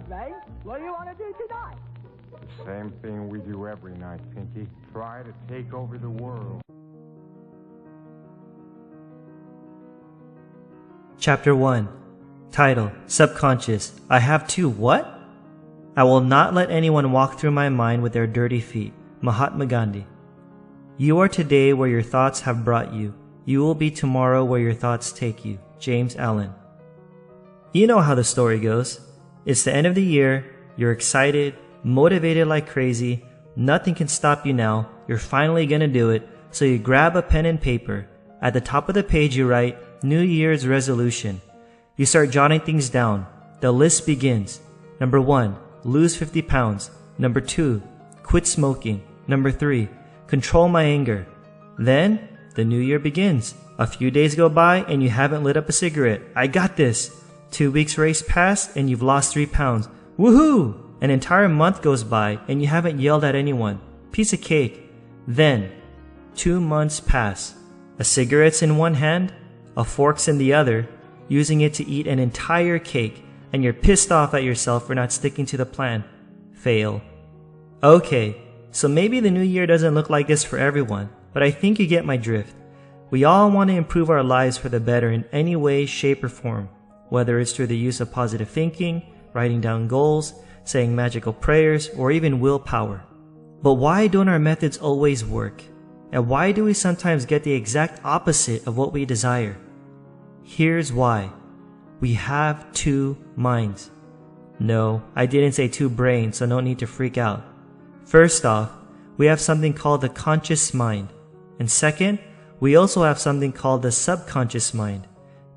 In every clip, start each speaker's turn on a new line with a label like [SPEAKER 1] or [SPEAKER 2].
[SPEAKER 1] Ray. What do you want to do tonight?
[SPEAKER 2] Same thing we do every night, Pinky. Try to take over the world.
[SPEAKER 3] Chapter 1. Title: Subconscious. I have to what? I will not let anyone walk through my mind with their dirty feet. Mahatma Gandhi. You are today where your thoughts have brought you. You will be tomorrow where your thoughts take you. James Allen. You know how the story goes. It's the end of the year. You're excited, motivated like crazy. Nothing can stop you now. You're finally gonna do it. So you grab a pen and paper. At the top of the page you write, New Year's resolution. You start jotting things down. The list begins. Number 1, lose 50 pounds. Number 2, quit smoking. Number 3, control my anger. Then, the new year begins. A few days go by and you haven't lit up a cigarette. I got this. 2 weeks race past and you've lost 3 pounds. Woohoo! An entire month goes by and you haven't yelled at anyone. Piece of cake. Then, 2 months pass. A cigarette's in one hand, a fork's in the other, using it to eat an entire cake, and you're pissed off at yourself for not sticking to the plan. Fail. Okay, so maybe the new year doesn't look like this for everyone, but I think you get my drift. We all want to improve our lives for the better in any way, shape, or form, whether it's through the use of positive thinking, writing down goals, saying magical prayers, or even willpower. But why don't our methods always work? And why do we sometimes get the exact opposite of what we desire? Here's why. We have 2 minds. No, I didn't say 2 brains, so no need to freak out. First off, we have something called the conscious mind. And second, we also have something called the subconscious mind.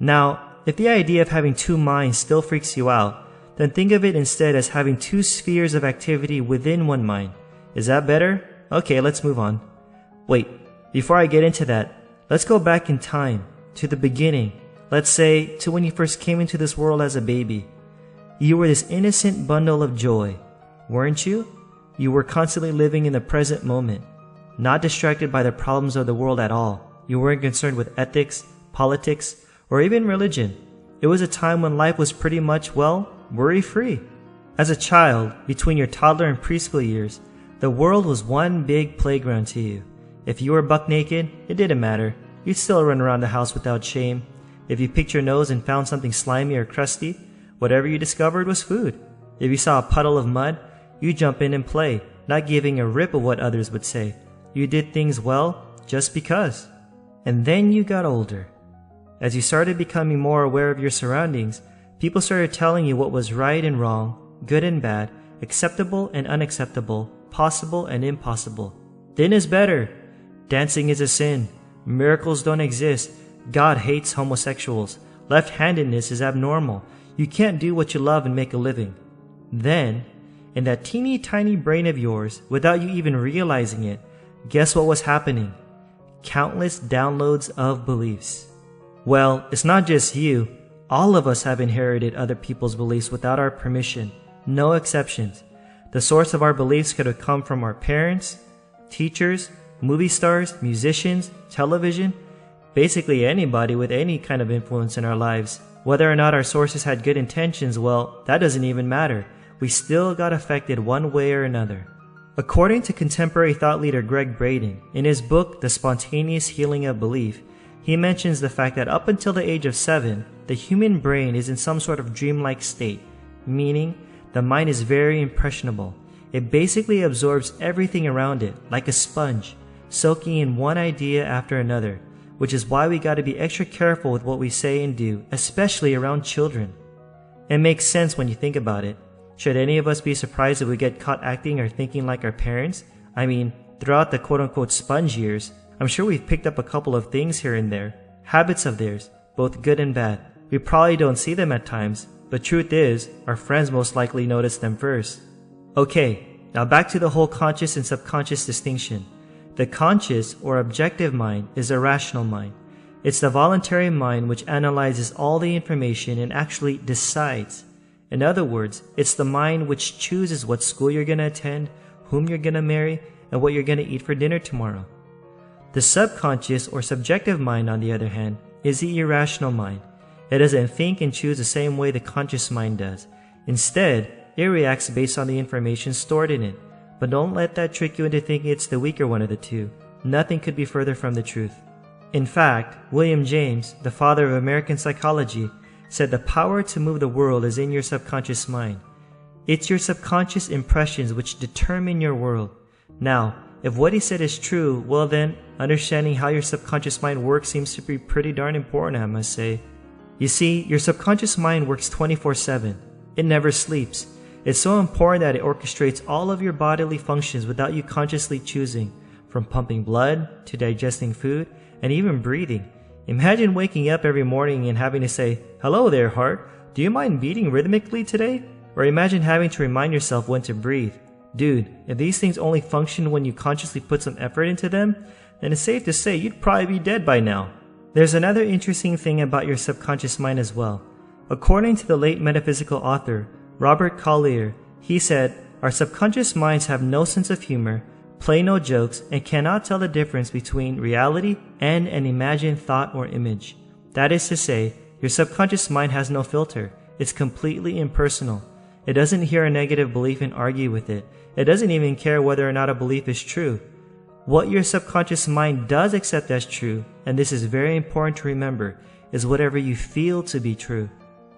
[SPEAKER 3] Now, if the idea of having 2 minds still freaks you out, then think of it instead as having 2 spheres of activity within one mind. Is that better? Okay, let's move on. Wait, before I get into that, let's go back in time, to the beginning. Let's say, to when you first came into this world as a baby. You were this innocent bundle of joy, weren't you? You were constantly living in the present moment, not distracted by the problems of the world at all. You weren't concerned with ethics, politics, or even religion. It was a time when life was pretty much, well, worry-free. As a child, between your toddler and preschool years, the world was one big playground to you. If you were buck naked, it didn't matter. You'd still run around the house without shame. If you picked your nose and found something slimy or crusty, whatever you discovered was food. If you saw a puddle of mud, you jump in and play, not giving a rip of what others would say. You did things well, just because. And then you got older. As you started becoming more aware of your surroundings, people started telling you what was right and wrong, good and bad, acceptable and unacceptable, possible and impossible. Thin is better. Dancing is a sin. Miracles don't exist. God hates homosexuals. Left-handedness is abnormal. You can't do what you love and make a living. Then, in that teeny tiny brain of yours, without you even realizing it, guess what was happening? Countless downloads of beliefs. Well, it's not just you. All of us have inherited other people's beliefs without our permission. No exceptions. The source of our beliefs could have come from our parents, teachers, movie stars, musicians, television, basically anybody with any kind of influence in our lives. Whether or not our sources had good intentions, well, that doesn't even matter. We still got affected one way or another. According to contemporary thought leader Greg Braden, in his book The Spontaneous Healing of Belief, he mentions the fact that up until the age of 7, the human brain is in some sort of dreamlike state, meaning the mind is very impressionable. It basically absorbs everything around it, like a sponge, soaking in one idea after another, which is why we gotta be extra careful with what we say and do, especially around children. It makes sense when you think about it. Should any of us be surprised if we get caught acting or thinking like our parents? I mean, throughout the quote-unquote sponge years, I'm sure we've picked up a couple of things here and there, habits of theirs, both good and bad. We probably don't see them at times, but truth is, our friends most likely notice them first. Okay, now back to the whole conscious and subconscious distinction. The conscious or objective mind is a rational mind. It's the voluntary mind which analyzes all the information and actually decides. In other words, it's the mind which chooses what school you're going to attend, whom you're going to marry, and what you're going to eat for dinner tomorrow. The subconscious or subjective mind, on the other hand, is the irrational mind. It doesn't think and choose the same way the conscious mind does. Instead, it reacts based on the information stored in it. But don't let that trick you into thinking it's the weaker one of the two. Nothing could be further from the truth. In fact, William James, the father of American psychology, said the power to move the world is in your subconscious mind. It's your subconscious impressions which determine your world. Now, if what he said is true, well then, understanding how your subconscious mind works seems to be pretty darn important, I must say. You see, your subconscious mind works 24/7. It never sleeps. It's so important that it orchestrates all of your bodily functions without you consciously choosing, from pumping blood to digesting food and even breathing. Imagine waking up every morning and having to say, "Hello there, heart. Do you mind beating rhythmically today?" Or imagine having to remind yourself when to breathe. Dude, if these things only function when you consciously put some effort into them, then it's safe to say you'd probably be dead by now. There's another interesting thing about your subconscious mind as well. According to the late metaphysical author, Robert Collier, he said, "Our subconscious minds have no sense of humor, play no jokes, and cannot tell the difference between reality and an imagined thought or image." That is to say, your subconscious mind has no filter. It's completely impersonal. It doesn't hear a negative belief and argue with it. It doesn't even care whether or not a belief is true. What your subconscious mind does accept as true, and this is very important to remember, is whatever you feel to be true.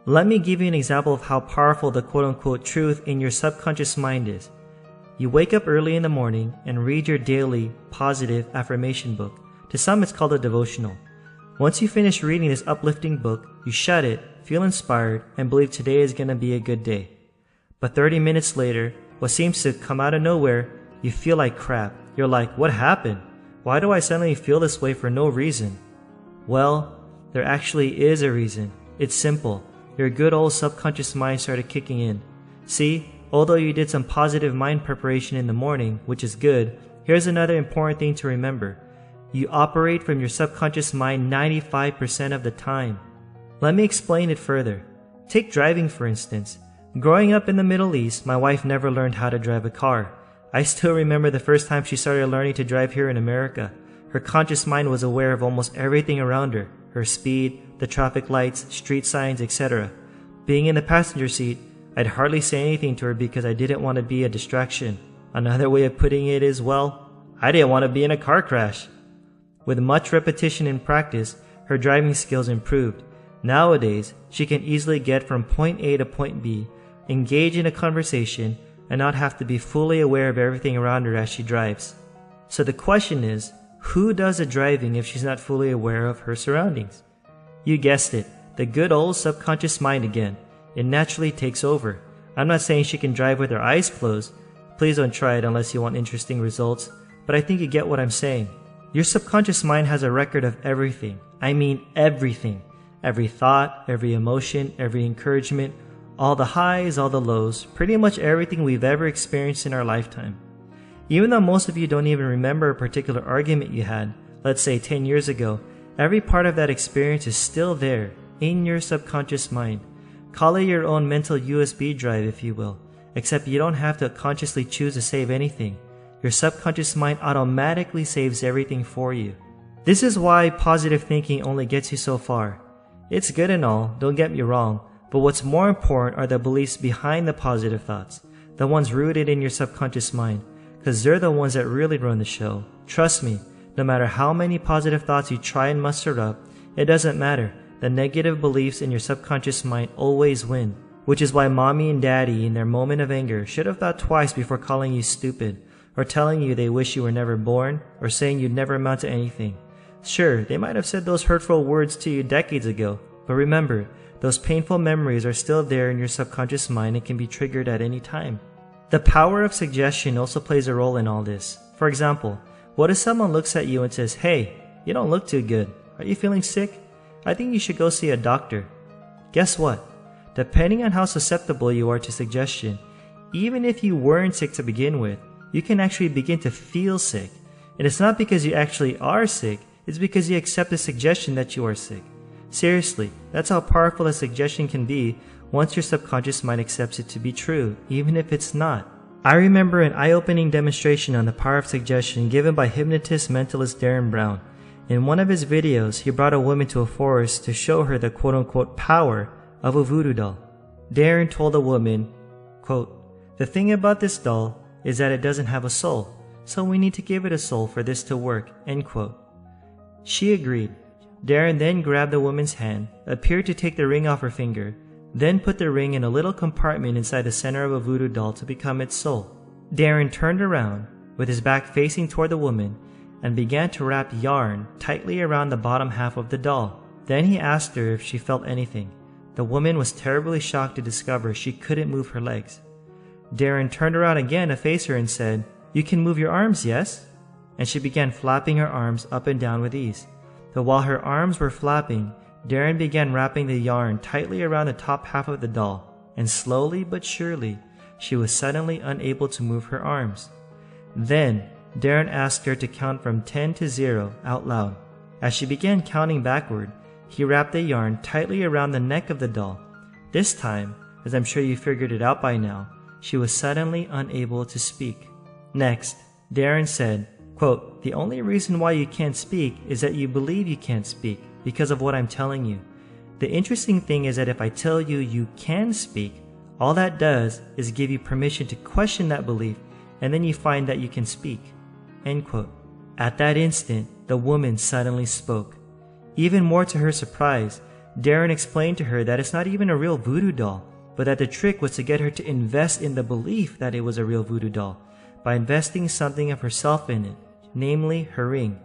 [SPEAKER 3] Let me give you an example of how powerful the quote-unquote truth in your subconscious mind is. You wake up early in the morning and read your daily positive affirmation book. To some, it's called a devotional. Once you finish reading this uplifting book, you shut it, feel inspired, and believe today is going to be a good day. But 30 minutes later, what seems to come out of nowhere, you feel like crap. You're like, what happened? Why do I suddenly feel this way for no reason? Well, there actually is a reason. It's simple. Your good old subconscious mind started kicking in. See, although you did some positive mind preparation in the morning, which is good, here's another important thing to remember. You operate from your subconscious mind 95% of the time. Let me explain it further. Take driving for instance. Growing up in the Middle East, my wife never learned how to drive a car. I still remember the first time she started learning to drive here in America. Her conscious mind was aware of almost everything around her, her speed, the traffic lights, street signs, etc. Being in the passenger seat, I'd hardly say anything to her because I didn't want to be a distraction. Another way of putting it is, well, I didn't want to be in a car crash. With much repetition and practice, her driving skills improved. Nowadays, she can easily get from point A to point B, engage in a conversation, and not have to be fully aware of everything around her as she drives. So the question is, who does the driving if she's not fully aware of her surroundings? You guessed it, the good old subconscious mind again. It naturally takes over. I'm not saying she can drive with her eyes closed. Please don't try it unless you want interesting results, but I think you get what I'm saying. Your subconscious mind has a record of everything. I mean everything. Every thought, every emotion, every encouragement, all the highs, all the lows, pretty much everything we've ever experienced in our lifetime. Even though most of you don't even remember a particular argument you had, let's say 10 years ago, every part of that experience is still there, in your subconscious mind. Call it your own mental USB drive, if you will, except you don't have to consciously choose to save anything. Your subconscious mind automatically saves everything for you. This is why positive thinking only gets you so far. It's good and all, don't get me wrong, but what's more important are the beliefs behind the positive thoughts, the ones rooted in your subconscious mind, because they're the ones that really run the show. Trust me, no matter how many positive thoughts you try and muster up, it doesn't matter. The negative beliefs in your subconscious mind always win, which is why mommy and daddy in their moment of anger should have thought twice before calling you stupid, or telling you they wish you were never born, or saying you'd never amount to anything. Sure, they might have said those hurtful words to you decades ago, but remember, those painful memories are still there in your subconscious mind and can be triggered at any time. The power of suggestion also plays a role in all this. For example, what if someone looks at you and says, "Hey, you don't look too good. Are you feeling sick? I think you should go see a doctor." Guess what? Depending on how susceptible you are to suggestion, even if you weren't sick to begin with, you can actually begin to feel sick. And it's not because you actually are sick, it's because you accept the suggestion that you are sick. Seriously, that's how powerful a suggestion can be once your subconscious mind accepts it to be true, even if it's not. I remember an eye-opening demonstration on the power of suggestion given by hypnotist mentalist Darren Brown. In one of his videos, he brought a woman to a forest to show her the quote-unquote power of a voodoo doll. Darren told the woman, quote, "The thing about this doll is that it doesn't have a soul, so we need to give it a soul for this to work," end quote. She agreed. Darren then grabbed the woman's hand, appeared to take the ring off her finger, then put the ring in a little compartment inside the center of a voodoo doll to become its soul. Darren turned around, with his back facing toward the woman, and began to wrap yarn tightly around the bottom half of the doll. Then he asked her if she felt anything. The woman was terribly shocked to discover she couldn't move her legs. Darren turned around again to face her and said, "You can move your arms, yes?" And she began flapping her arms up and down with ease. But while her arms were flapping, Darren began wrapping the yarn tightly around the top half of the doll, and slowly but surely, she was suddenly unable to move her arms. Then, Darren asked her to count from 10 to 0 out loud. As she began counting backward, he wrapped the yarn tightly around the neck of the doll. This time, as I'm sure you figured it out by now, she was suddenly unable to speak. Next, Darren said, quote, "The only reason why you can't speak is that you believe you can't speak because of what I'm telling you. The interesting thing is that if I tell you you can speak, all that does is give you permission to question that belief, and then you find that you can speak." End quote. At that instant, the woman suddenly spoke. Even more to her surprise, Darren explained to her that it's not even a real voodoo doll, but that the trick was to get her to invest in the belief that it was a real voodoo doll by investing something of herself in it, namely her ring.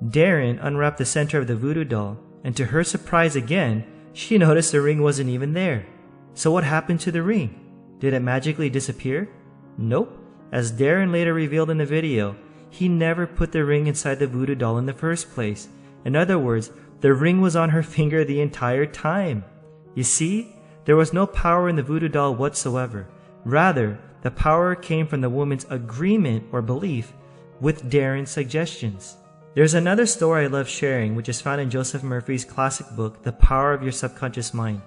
[SPEAKER 3] Darren unwrapped the center of the voodoo doll, and to her surprise again, she noticed the ring wasn't even there. So what happened to the ring? Did it magically disappear? Nope. As Darren later revealed in the video, he never put the ring inside the voodoo doll in the first place. In other words, the ring was on her finger the entire time. You see, there was no power in the voodoo doll whatsoever. Rather, the power came from the woman's agreement or belief with Darren's suggestions. There's another story I love sharing, which is found in Joseph Murphy's classic book, The Power of Your Subconscious Mind.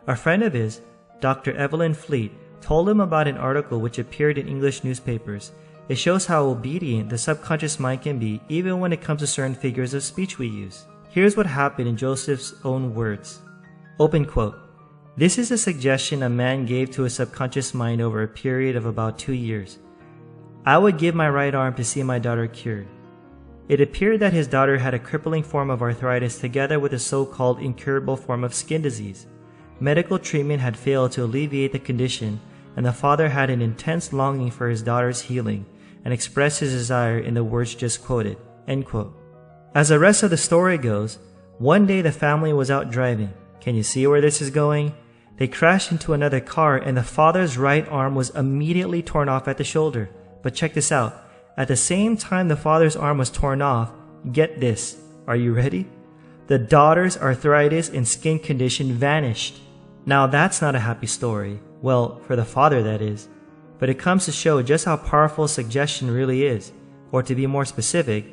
[SPEAKER 3] A friend of his, Dr. Evelyn Fleet, told him about an article which appeared in English newspapers. It shows how obedient the subconscious mind can be even when it comes to certain figures of speech we use. Here's what happened in Joseph's own words. Open quote. "This is a suggestion a man gave to his subconscious mind over a period of about 2 years. I would give my right arm to see my daughter cured. It appeared that his daughter had a crippling form of arthritis together with a so-called incurable form of skin disease. Medical treatment had failed to alleviate the condition, and the father had an intense longing for his daughter's healing and expressed his desire in the words just quoted." End quote. As the rest of the story goes, one day the family was out driving. Can you see where this is going? They crashed into another car, and the father's right arm was immediately torn off at the shoulder. But check this out. At the same time the father's arm was torn off, get this. Are you ready? The daughter's arthritis and skin condition vanished. Now that's not a happy story. Well, for the father that is. But it comes to show just how powerful suggestion really is. Or to be more specific,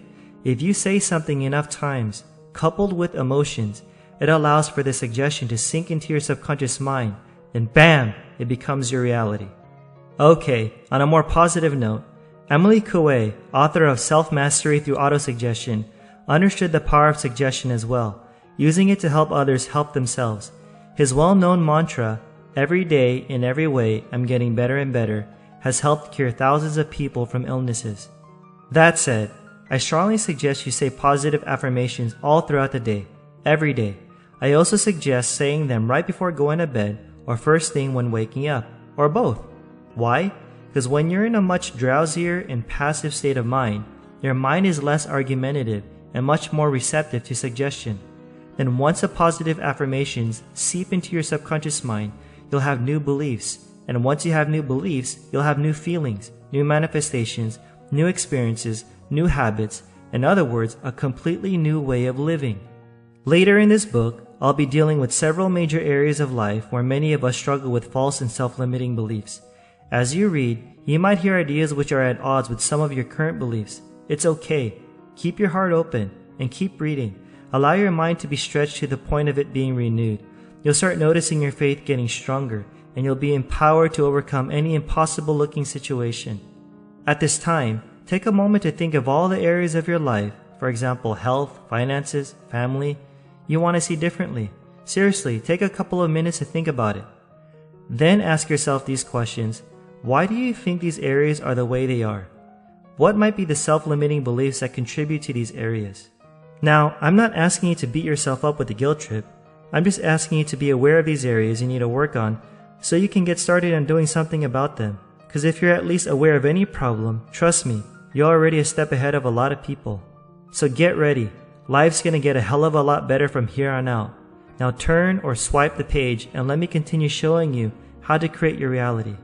[SPEAKER 3] if you say something enough times, coupled with emotions, it allows for the suggestion to sink into your subconscious mind, then bam, it becomes your reality. Okay, on a more positive note, Emily Coué, author of Self-Mastery Through Autosuggestion, understood the power of suggestion as well, using it to help others help themselves. His well-known mantra, "Every day, in every way, I'm getting better and better," has helped cure thousands of people from illnesses. That said, I strongly suggest you say positive affirmations all throughout the day, every day. I also suggest saying them right before going to bed or first thing when waking up, or both. Why? Because when you're in a much drowsier and passive state of mind, your mind is less argumentative and much more receptive to suggestion. Then once the positive affirmations seep into your subconscious mind, you'll have new beliefs. And once you have new beliefs, you'll have new feelings, new manifestations, new experiences, new habits, in other words, a completely new way of living. Later in this book, I'll be dealing with several major areas of life where many of us struggle with false and self-limiting beliefs. As you read, you might hear ideas which are at odds with some of your current beliefs. It's okay. Keep your heart open and keep reading. Allow your mind to be stretched to the point of it being renewed. You'll start noticing your faith getting stronger, and you'll be empowered to overcome any impossible-looking situation. At this time, take a moment to think of all the areas of your life, for example, health, finances, family, you want to see differently. Seriously, take a couple of minutes to think about it. Then ask yourself these questions. Why do you think these areas are the way they are? What might be the self-limiting beliefs that contribute to these areas? Now, I'm not asking you to beat yourself up with a guilt trip. I'm just asking you to be aware of these areas you need to work on so you can get started on doing something about them. Because if you're at least aware of any problem, trust me, you're already a step ahead of a lot of people. So get ready. Life's gonna get a hell of a lot better from here on out. Now turn or swipe the page and let me continue showing you how to create your reality.